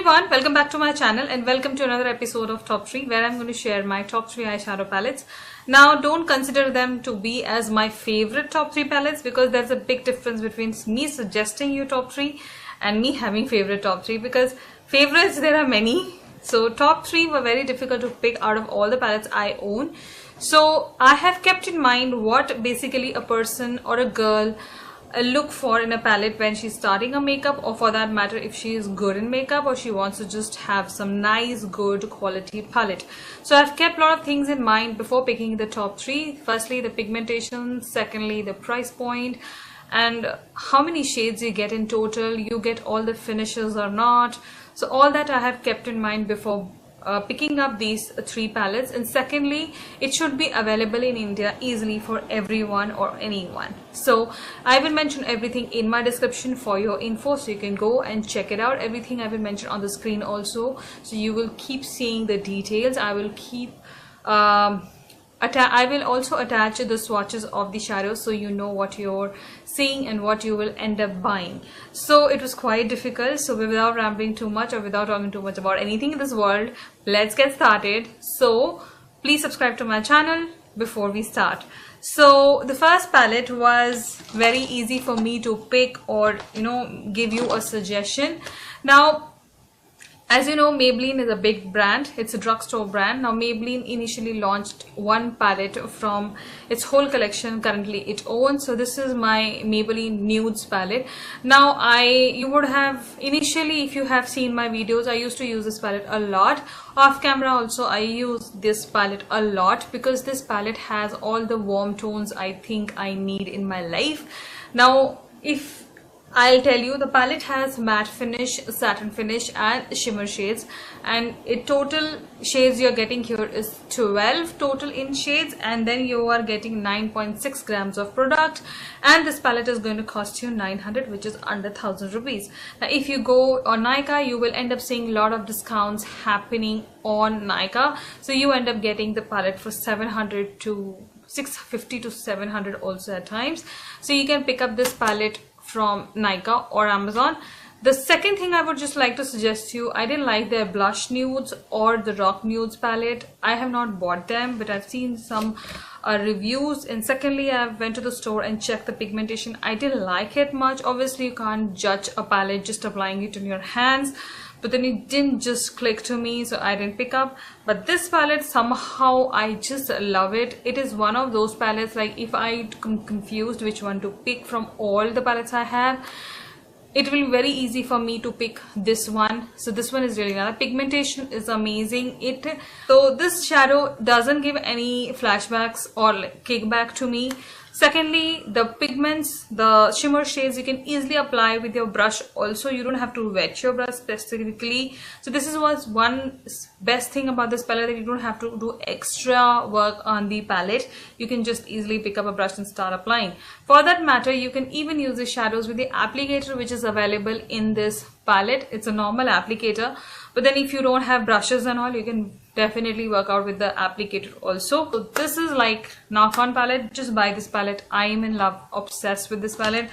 everyone, welcome back to my channel and welcome to another episode of Top 3 where I'm going to share my top 3 eyeshadow palettes. Now don't consider them to be as my favorite top 3 palettes because there's a big difference between me suggesting you top 3 and me having favorite top 3 because favorites there are many. So top 3 were very difficult to pick out of all the palettes I own. So I have kept in mind what basically a person or a girl look for in a palette when she's starting a makeup, or for that matter if she is good in makeup or she wants to just have some nice good quality palette. So I've kept a lot of things in mind before picking the top 3. Firstly, the pigmentation, secondly the price point, and how many shades you get in total, you get all the finishes or not. So all that I have kept in mind before picking up these 3 palettes. And secondly, it should be available in India easily for everyone or anyone. So I will mention everything in my description for your info, so you can go and check it out. Everything I will mention on the screen also, so you will keep seeing the details. I will keep I will also attach the swatches of the shadows so you know what you're seeing and what you will end up buying. So it was quite difficult. So without rambling too much or without talking too much about anything in this world, let's get started. So please subscribe to my channel before we start. So the first palette was very easy for me to pick or give you a suggestion. Now, as you know, Maybelline is a big brand. It's a drugstore brand. Now, Maybelline initially launched one palette from its whole collection currently it owns. So this is my Maybelline Nudes palette. Now, you would have initially, if you have seen my videos, I used to use this palette a lot. Off camera also, I use this palette a lot because this palette has all the warm tones I think I need in my life. Now, if I'll tell you, the palette has matte finish, satin finish and shimmer shades, and total shades you're getting here is 12 total in shades, and then you are getting 9.6 grams of product, and this palette is going to cost you 900, which is under 1000 rupees. Now if you go on Nykaa, you will end up seeing a lot of discounts happening on Nykaa, so you end up getting the palette for 700 to 650 to 700 also at times. So you can pick up this palette from Nykaa or Amazon. The second thing I would just like to suggest to you, I didn't like their blush nudes or the rock nudes palette. I have not bought them, but I've seen some reviews. And secondly, I went to the store and checked the pigmentation. I didn't like it much. Obviously you can't judge a palette just applying it in your hands, but then it didn't just click to me, so I didn't pick up. But this palette, somehow I just love it. It is one of those palettes, like if I'm confused which one to pick from all the palettes I have, it will be very easy for me to pick this one. So this one is really nice. Pigmentation is amazing. So this shadow doesn't give any flashbacks or kickback to me. Secondly, the pigments, the shimmer shades, you can easily apply with your brush also. You don't have to wet your brush specifically. So this was one best thing about this palette, that you don't have to do extra work on the palette. You can just easily pick up a brush and start applying. For that matter, you can even use the shadows with the applicator which is available in this palette. It's a normal applicator, but then if you don't have brushes and all, you can definitely work out with the applicator also. So this is like knock-on palette. Just buy this palette. I am in love, obsessed with this palette.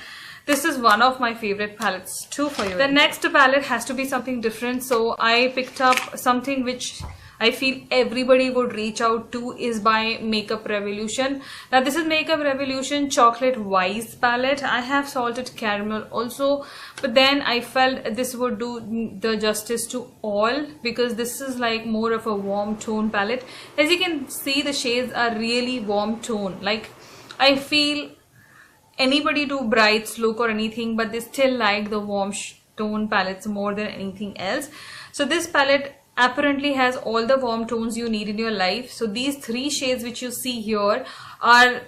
This is one of my favorite palettes too for you. The next palette has to be something different, so I picked up something which I feel everybody would reach out to, is by Makeup Revolution. Now this is Makeup Revolution Chocolate Wise palette. I have salted caramel also, but then I felt this would do the justice to all because this is like more of a warm tone palette. As you can see, the shades are really warm tone. Like I feel anybody do brights look or anything, but they still like the warm tone palettes more than anything else. So this palette apparently has all the warm tones you need in your life. So these 3 shades which you see here are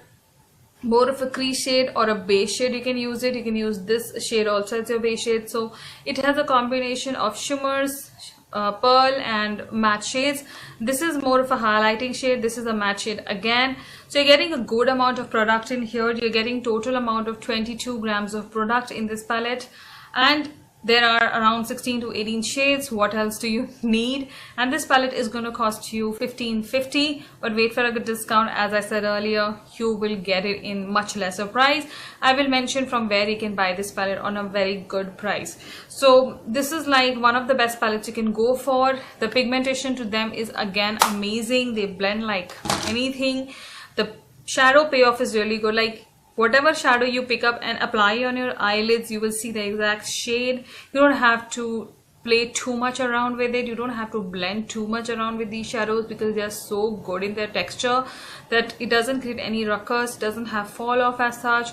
more of a crease shade or a base shade. You can use it. You can use this shade also as your base shade. So it has a combination of shimmers, pearl and matte shades. This is more of a highlighting shade. This is a matte shade again. So you're getting a good amount of product in here. You're getting total amount of 22 grams of product in this palette. And There are around 16 to 18 shades. What else do you need? And this palette is going to cost you $15.50, but wait for a good discount. As I said earlier, you will get it in much lesser price. I will mention from where you can buy this palette on a very good price. So this is like one of the best palettes you can go for. The pigmentation to them is again amazing. They blend like anything. The shadow payoff is really good. Like whatever shadow you pick up and apply on your eyelids, you will see the exact shade. You don't have to play too much around with it. You don't have to blend too much around with these shadows because they are so good in their texture that it doesn't create any ruckus, doesn't have fall off as such.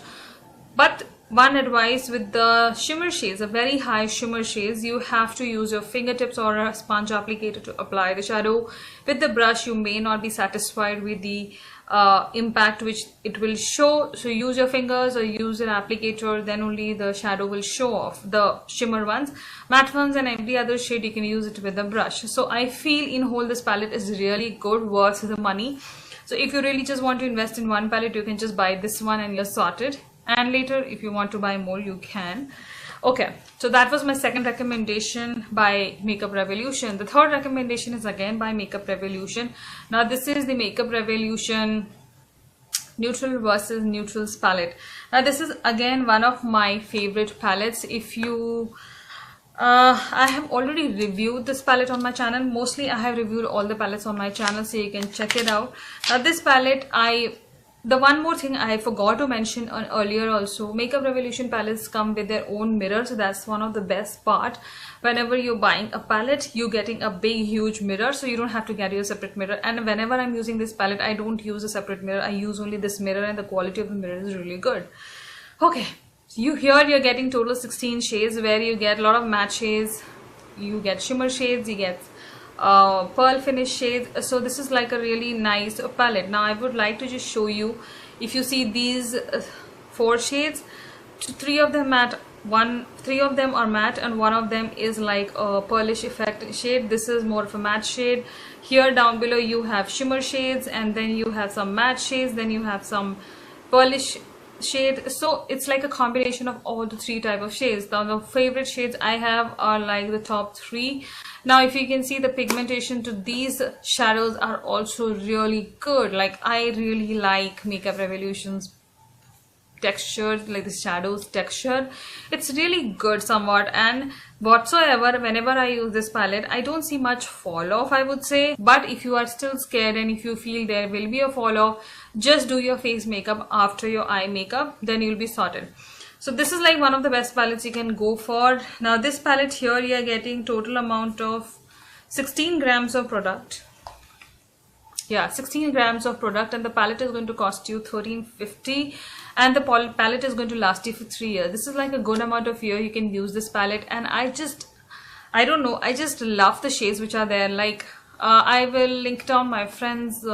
But one advice with the shimmer shades, the very high shimmer shades, you have to use your fingertips or a sponge applicator to apply the shadow. With the brush, you may not be satisfied with the impact which it will show, so use your fingers or use an applicator, then only the shadow will show off. The shimmer ones, matte ones and every other shade you can use it with a brush. So I feel in whole this palette is really good, worth the money. So if you really just want to invest in one palette, you can just buy this one and you're sorted, and later if you want to buy more you can. Okay, so that was my second recommendation by Makeup Revolution. The third recommendation is again by Makeup Revolution. Now this is the Makeup Revolution Neutral versus Neutrals palette. Now this is again one of my favorite palettes. If you I have already reviewed this palette on my channel. Mostly I have reviewed all the palettes on my channel, so you can check it out. Now this palette, the one more thing I forgot to mention on earlier also, Makeup Revolution palettes come with their own mirror, so that's one of the best part. Whenever you're buying a palette, you're getting a big huge mirror, so you don't have to carry a separate mirror. And whenever I'm using this palette, I don't use a separate mirror, I use only this mirror, and the quality of the mirror is really good. Okay, so you're getting total 16 shades, where you get a lot of matte shades, you get shimmer shades, you get pearl finish shades. So this is like a really nice palette. Now I would like to just show you, if you see these 4 shades, 3 of them matte, 3 of them are matte, and 1 of them is like a pearlish effect shade. This is more of a matte shade. Here down below you have shimmer shades, and then you have some matte shades, then you have some pearlish shade. So it's like a combination of all the 3 type of shades. Now the favorite shades I have are like the top 3. Now if you can see, the pigmentation to these shadows are also really good. Like I really like Makeup Revolution's texture, like the shadows texture. It's really good somewhat, and whatsoever, whenever I use this palette, I don't see much fall off, I would say. But if you are still scared and if you feel there will be a fall off, just do your face makeup after your eye makeup, then you'll be sorted. So this is like one of the best palettes you can go for. Now this palette here, you are getting total amount of 16 grams of product. Yeah, 16 grams of product, and the palette is going to cost you $13.50, and the palette is going to last you for 3 years. This is like a good amount of year you can use this palette, and I don't know, I just love the shades which are there. Like I will link down my friend's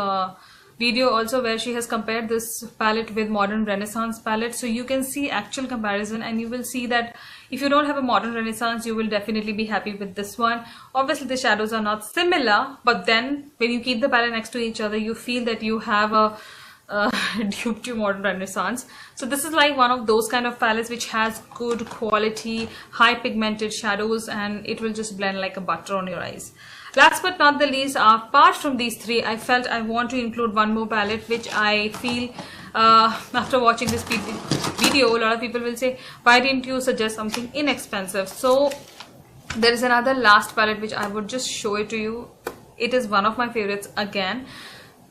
video also, where she has compared this palette with Modern Renaissance palette, so you can see actual comparison, and you will see that if you don't have a Modern Renaissance, you will definitely be happy with this one. Obviously the shadows are not similar, but then when you keep the palette next to each other, you feel that you have a dupe to Modern Renaissance. So this is like one of those kind of palettes which has good quality, high pigmented shadows, and it will just blend like a butter on your eyes. Last but not the least, apart from these 3, I felt I want to include one more palette which I feel after watching this video, a lot of people will say, why didn't you suggest something inexpensive? So there is another last palette which I would just show it to you. It is one of my favorites again,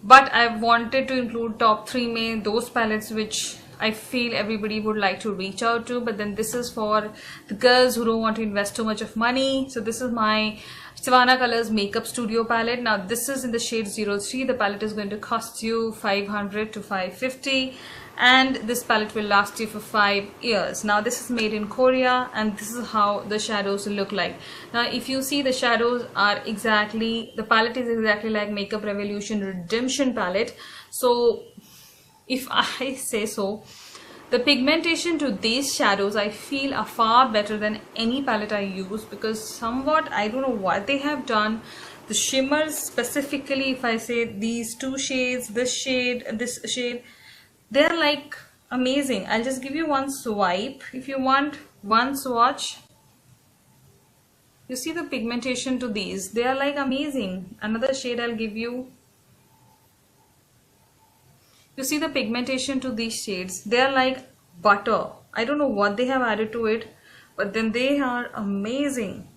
but I wanted to include top 3 main, those palettes which I feel everybody would like to reach out to. But then this is for the girls who don't want to invest too much of money. So this is my Sivanna Colors Makeup Studio palette. Now this is in the shade 03. The palette is going to cost you $500 to $550, and this palette will last you for 5 years. Now this is made in Korea, and this is how the shadows look like. Now if you see, the shadows are exactly, the palette is exactly like Makeup Revolution Redemption palette. So if I say so, the pigmentation to these shadows I feel are far better than any palette I use, because somewhat, I don't know what they have done. The shimmers specifically, if I say these 2 shades, this shade and this shade, they're like amazing. I'll just give you one swipe if you want one swatch. You see the pigmentation to these, they are like amazing. Another shade I'll give you. You see the pigmentation to these shades, they are like butter. I don't know what they have added to it, but then they are amazing.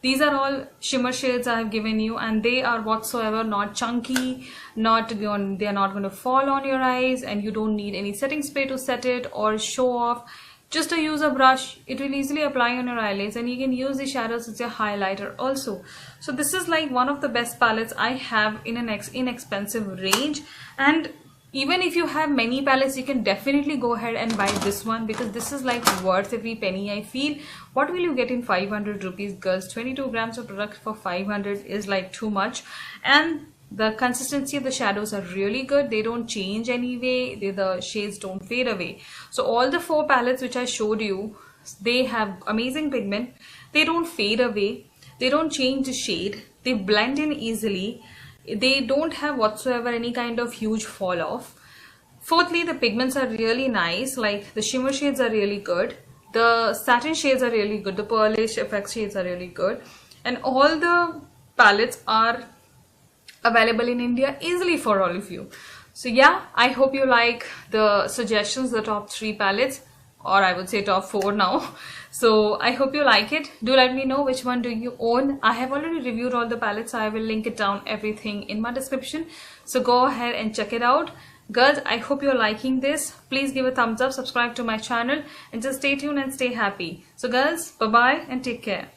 These are all shimmer shades I have given you, and they are whatsoever not chunky, they are not going to fall on your eyes, and you don't need any setting spray to set it or show off. Just to use a brush, it will easily apply on your eyelids, and you can use the shadows as your highlighter also. So this is like one of the best palettes I have in an inexpensive range. And even if you have many palettes, you can definitely go ahead and buy this one, because this is like worth every penny, I feel. What will you get in 500 rupees, girls? 22 grams of product for 500 is like too much. And the consistency of the shadows are really good. They don't change anyway. The shades don't fade away. So all the 4 palettes which I showed you, they have amazing pigment. They don't fade away. They don't change the shade. They blend in easily. They don't have whatsoever any kind of huge fall off. Fourthly, the pigments are really nice. Like the shimmer shades are really good. The satin shades are really good. The pearlish effect shades are really good. And all the palettes are available in India easily for all of you. So yeah, I hope you like the suggestions, the top 3 palettes, or I would say top 4 now. So I hope you like it. Do let me know which one do you own. I have already reviewed all the palettes, so I will link it down everything in my description. So go ahead and check it out. Girls, I hope you're liking this. Please give a thumbs up, subscribe to my channel, and just stay tuned and stay happy. So girls, bye bye and take care.